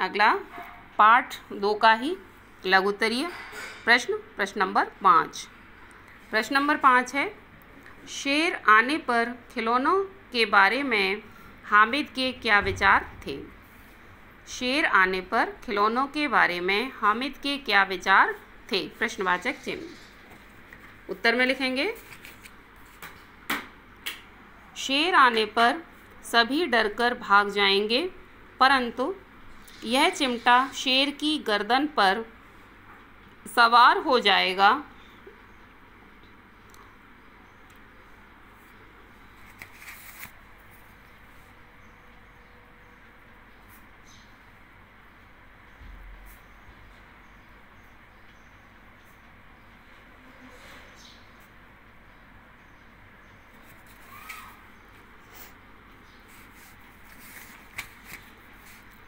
अगला पाठ 2 का ही लघु उत्तरीय प्रश्न नंबर 5। प्रश्न नंबर 5 है, शेर आने पर खिलौनों के बारे में हामिद के क्या विचार थे? शेर आने पर खिलौनों के बारे में हामिद के क्या विचार थे? प्रश्नवाचक चिन्ह। उत्तर में लिखेंगे, शेर आने पर सभी डरकर भाग जाएंगे, परंतु यह चिमटा शेर की गर्दन पर सवार हो जाएगा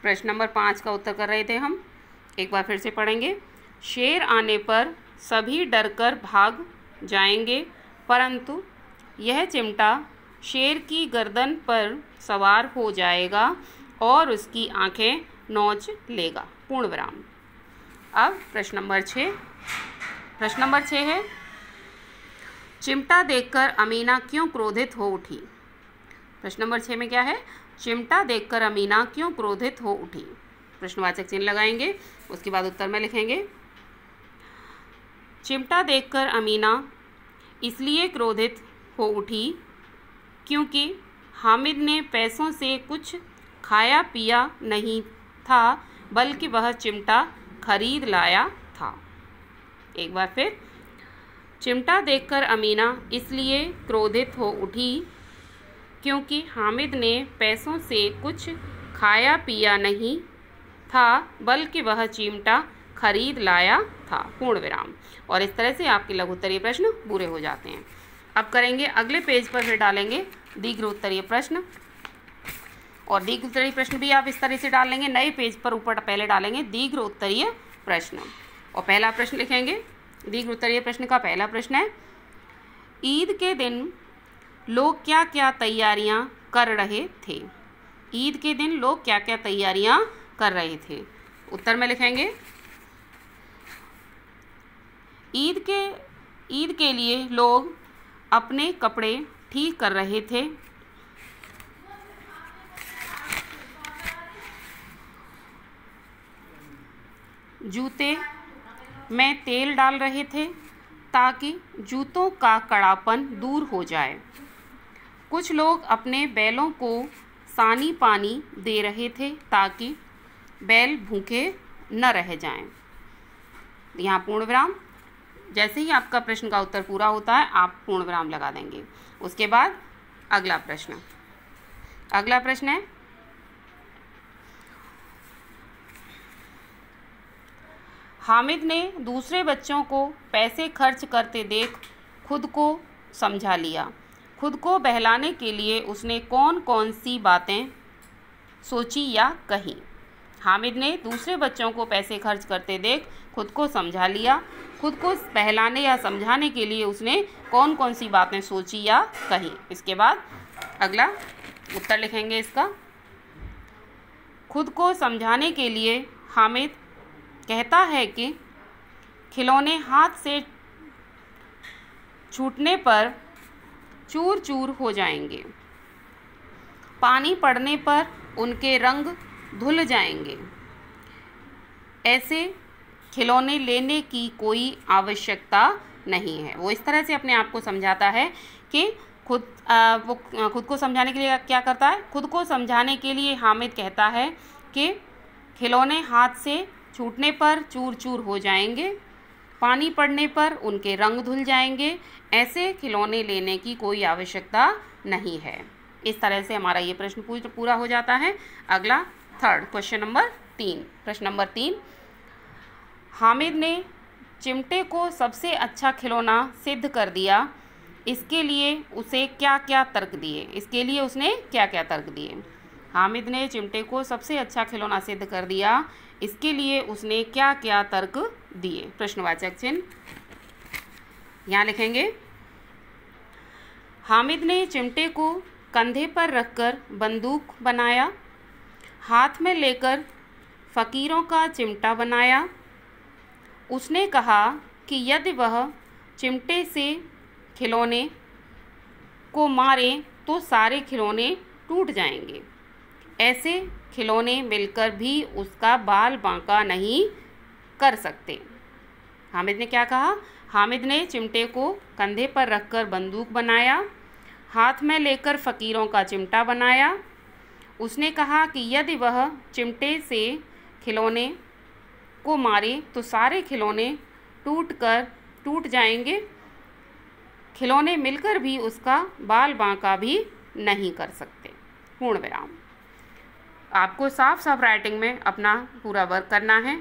प्रश्न नंबर 5 का उत्तर कर रहे थे हम, एक बार फिर से पढ़ेंगे। शेर आने पर सभी डरकर भाग जाएंगे, परंतु यह चिमटा शेर की गर्दन पर सवार हो जाएगा और उसकी आंखें नोच लेगा। पूर्ण विराम। अब प्रश्न नंबर 6। प्रश्न नंबर 6 है, चिमटा देखकर अमीना क्यों क्रोधित हो उठी? प्रश्न नंबर 6 में क्या है? चिमटा देखकर अमीना क्यों क्रोधित हो उठी? प्रश्नवाचक चिन्ह लगाएंगे, उसके बाद उत्तर में लिखेंगे, चिमटा देखकर अमीना इसलिए क्रोधित हो उठी क्योंकि हामिद ने पैसों से कुछ खाया पिया नहीं था, बल्कि वह चिमटा खरीद लाया था। एक बार फिर, चिमटा देखकर अमीना इसलिए क्रोधित हो उठी क्योंकि हामिद ने पैसों से कुछ खाया पिया नहीं था, बल्कि वह चिमटा खरीद लाया था। पूर्ण विराम। और इस तरह से आपके लघु उत्तरीय प्रश्न पूरे हो जाते हैं। अब करेंगे अगले पेज पर फिर डालेंगे दीर्घ उत्तरीय प्रश्न, और दीर्घ उत्तरीय प्रश्न भी आप इस तरह से डालेंगे, नए पेज पर ऊपर पहले डालेंगे दीर्घ उत्तरीय प्रश्न। और पहला प्रश्न लिखेंगे, दीर्घ उत्तरीय प्रश्न का पहला प्रश्न है, ईद के दिन लोग क्या क्या तैयारियां कर रहे थे? ईद के दिन लोग क्या क्या तैयारियां कर रहे थे? उत्तर में लिखेंगे, ईद के लिए लोग अपने कपड़े ठीक कर रहे थे, जूते में तेल डाल रहे थे ताकि जूतों का कड़ापन दूर हो जाए, कुछ लोग अपने बैलों को सानी पानी दे रहे थे ताकि बैल भूखे न रह जाएं। यहाँ पूर्ण विराम। जैसे ही आपका प्रश्न का उत्तर पूरा होता है आप पूर्ण विराम लगा देंगे। उसके बाद अगला प्रश्न है, हामिद ने दूसरे बच्चों को पैसे खर्च करते देख खुद को समझा लिया। खुद को बहलाने के लिए उसने कौन कौन सी बातें सोची या कही? हामिद ने दूसरे बच्चों को पैसे खर्च करते देख खुद को समझा लिया। खुद को बहलाने या समझाने के लिए उसने कौन कौन सी बातें सोची या कही? इसके बाद अगला उत्तर लिखेंगे इसका। खुद को समझाने के लिए हामिद कहता है कि खिलौने हाथ से छूटने पर चूर चूर हो जाएंगे, पानी पड़ने पर उनके रंग धुल जाएंगे, ऐसे खिलौने लेने की कोई आवश्यकता नहीं है। वो इस तरह से अपने आप को समझाता है कि वो खुद को समझाने के लिए क्या करता है? खुद को समझाने के लिए हामिद कहता है कि खिलौने हाथ से छूटने पर चूर चूर हो जाएंगे, पानी पड़ने पर उनके रंग धुल जाएंगे, ऐसे खिलौने लेने की कोई आवश्यकता नहीं है। इस तरह से हमारा ये प्रश्न पूरा हो जाता है। अगला थर्ड क्वेश्चन नंबर 3। प्रश्न नंबर 3, हामिद ने चिमटे को सबसे अच्छा खिलौना सिद्ध कर दिया, इसके लिए उसे क्या क्या तर्क दिए? इसके लिए उसने क्या क्या तर्क दिए? हामिद ने चिमटे को सबसे अच्छा खिलौना सिद्ध कर दिया, इसके लिए उसने क्या क्या तर्क दिए? प्रश्नवाचक चिन्ह यहाँ लिखेंगे। हामिद ने चिमटे को कंधे पर रखकर बंदूक बनाया, हाथ में लेकर फ़कीरों का चिमटा बनाया। उसने कहा कि यदि वह चिमटे से खिलौने को मारे तो सारे खिलौने टूट जाएंगे। ऐसे खिलौने मिलकर भी उसका बाल बांका नहीं कर सकते। हामिद ने क्या कहा? हामिद ने चिमटे को कंधे पर रखकर बंदूक बनाया, हाथ में लेकर फ़कीरों का चिमटा बनाया। उसने कहा कि यदि वह चिमटे से खिलौने को मारे तो सारे खिलौने टूट जाएंगे। खिलौने मिलकर भी उसका बाल बांका भी नहीं कर सकते। पूर्ण विराम। आपको साफ साफ राइटिंग में अपना पूरा वर्क करना है।